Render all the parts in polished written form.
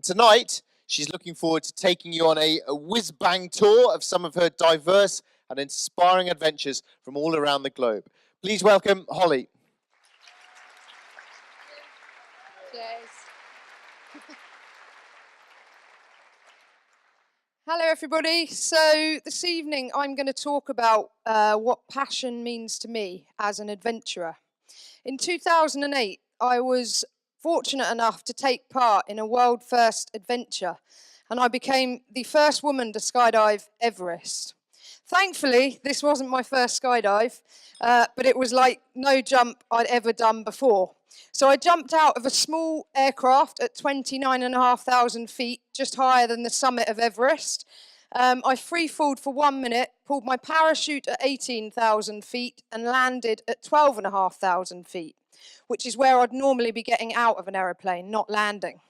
tonight, she's looking forward to taking you on a whiz-bang tour of some of her diverse and inspiring adventures from all around the globe. Please welcome Holly. Cheers. Hello everybody. So this evening I'm going to talk about what passion means to me as an adventurer. In 2008 I was fortunate enough to take part in a world first adventure, and I became the first woman to skydive Everest. Thankfully this wasn't my first skydive, but it was like no jump I'd ever done before. So I jumped out of a small aircraft at 29,500 feet, just higher than the summit of Everest. I free-falled for 1 minute, pulled my parachute at 18,000 feet and landed at 12,500 feet, which is where I'd normally be getting out of an aeroplane, not landing.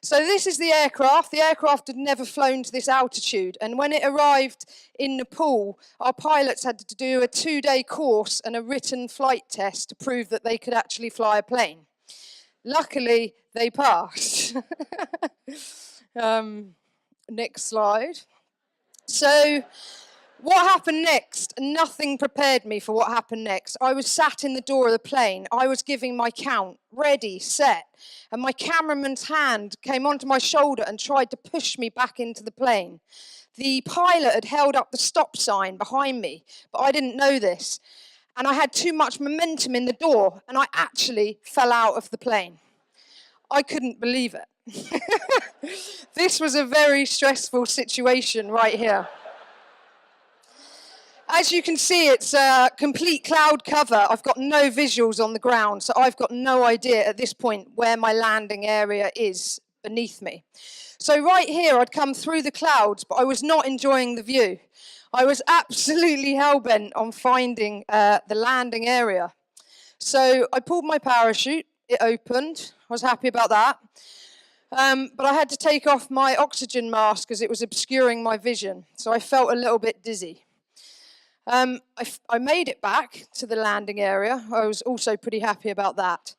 So this is the aircraft. The aircraft had never flown to this altitude, and when it arrived in Nepal, our pilots had to do a 2-day course and a written flight test to prove that they could actually fly a plane. Luckily, they passed. Next slide. So what happened next? Nothing prepared me for what happened next. I was sat in the door of the plane. I was giving my count, ready, set, and my cameraman's hand came onto my shoulder and tried to push me back into the plane. The pilot had held up the stop sign behind me, but I didn't know this, and I had too much momentum in the door, and I actually fell out of the plane. I couldn't believe it. This was a very stressful situation right here. As you can see, it's a complete cloud cover. I've got no visuals on the ground, so I've got no idea at this point where my landing area is beneath me. So right here, I'd come through the clouds, but I was not enjoying the view. I was absolutely hell-bent on finding the landing area. So I pulled my parachute, it opened, I was happy about that. But I had to take off my oxygen mask as it was obscuring my vision, so I felt a little bit dizzy. I made it back to the landing area. I was also pretty happy about that.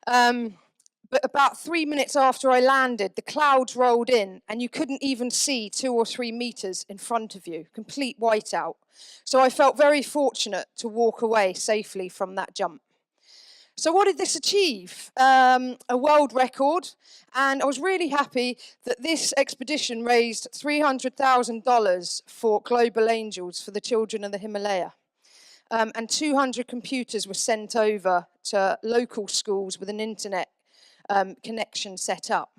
But about 3 minutes after I landed, the clouds rolled in and you couldn't even see 2 or 3 meters in front of you, complete whiteout. So I felt very fortunate to walk away safely from that jump. So what did this achieve? A world record, and I was really happy that this expedition raised $300,000 for Global Angels for the children of the Himalaya. And 200 computers were sent over to local schools with an internet connection set up.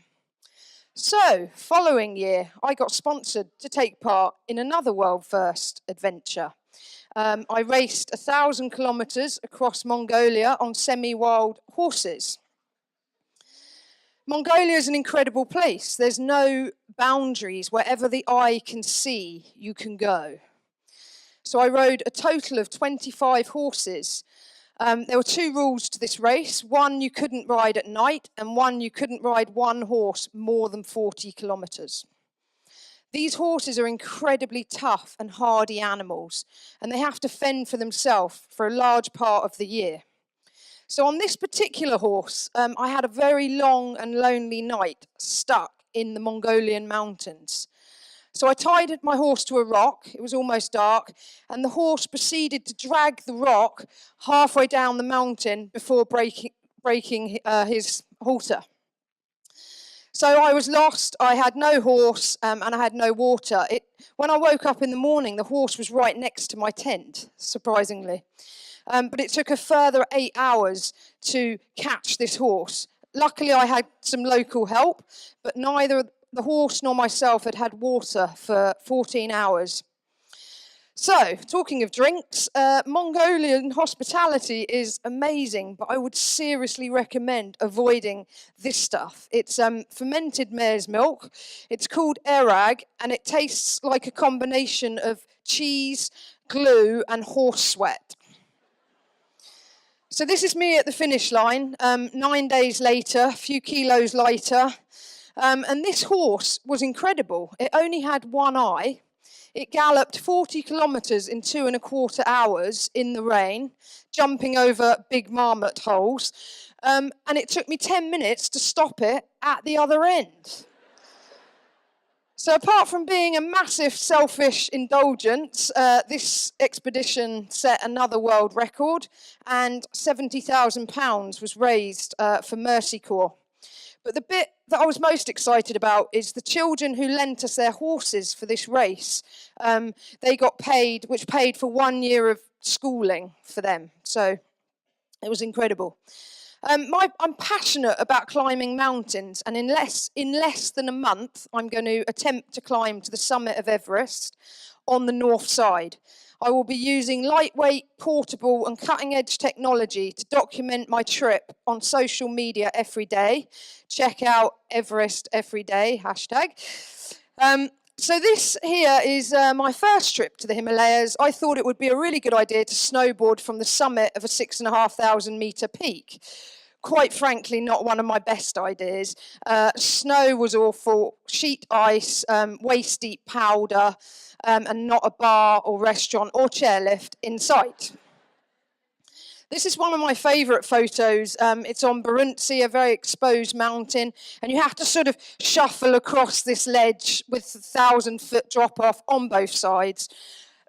So, following year, I got sponsored to take part in another world first adventure. I raced 1,000 kilometers across Mongolia on semi-wild horses. Mongolia is an incredible place. There's no boundaries. Wherever the eye can see, you can go. So I rode a total of 25 horses. There were 2 rules to this race. One, you couldn't ride at night, and one, you couldn't ride one horse more than 40 kilometers. These horses are incredibly tough and hardy animals, and they have to fend for themselves for a large part of the year. So on this particular horse, I had a very long and lonely night stuck in the Mongolian mountains. So I tied my horse to a rock. It was almost dark, and the horse proceeded to drag the rock halfway down the mountain before breaking his halter. So I was lost, I had no horse, and I had no water. When I woke up in the morning, the horse was right next to my tent, surprisingly. But it took a further 8 hours to catch this horse. Luckily, I had some local help, but neither the horse nor myself had had water for 14 hours. So, talking of drinks, Mongolian hospitality is amazing, but I would seriously recommend avoiding this stuff. It's fermented mare's milk. It's called erag, and it tastes like a combination of cheese, glue, and horse sweat. So this is me at the finish line, 9 days later, a few kilos lighter. And this horse was incredible. It only had one eye. It galloped 40 kilometers in 2.25 hours in the rain, jumping over big marmot holes. And it took me 10 minutes to stop it at the other end. So apart from being a massive selfish indulgence, this expedition set another world record, and £70,000 was raised for Mercy Corps. But the bit that I was most excited about is the children who lent us their horses for this race. They got paid, which paid for 1 year of schooling for them. So it was incredible. I'm passionate about climbing mountains, and in less than a month, I'm going to attempt to climb to the summit of Everest on the north side. I will be using lightweight, portable and cutting-edge technology to document my trip on social media every day. Check out Everest Every Day, hashtag. So this here is my first trip to the Himalayas. I thought it would be a really good idea to snowboard from the summit of a 6,500 metre peak. Quite frankly, not one of my best ideas. Snow was awful, sheet ice, waist-deep powder, and not a bar or restaurant or chairlift in sight. This is one of my favourite photos. It's on Burunsi, a very exposed mountain, and you have to sort of shuffle across this ledge with 1,000-foot drop-off on both sides.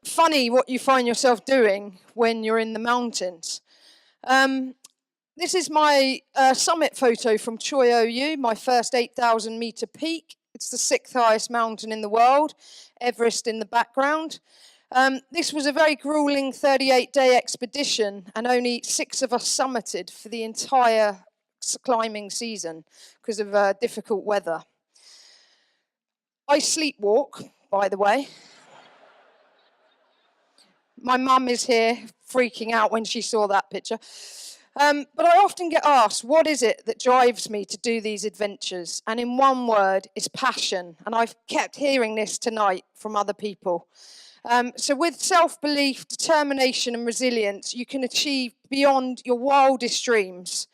Funny what you find yourself doing when you're in the mountains. This is my summit photo from Choi Oyu, my first 8,000 metre peak. It's the 6th highest mountain in the world, Everest in the background. This was a very grueling 38-day expedition, and only 6 of us summited for the entire climbing season because of difficult weather. I sleepwalk, by the way. My mum is here freaking out when she saw that picture. But I often get asked, what is it that drives me to do these adventures? And in one word, it's passion. And I've kept hearing this tonight from other people. So with self-belief, determination and resilience, you can achieve beyond your wildest dreams.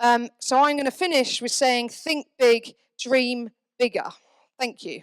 So I'm going to finish with saying, think big, dream bigger. Thank you.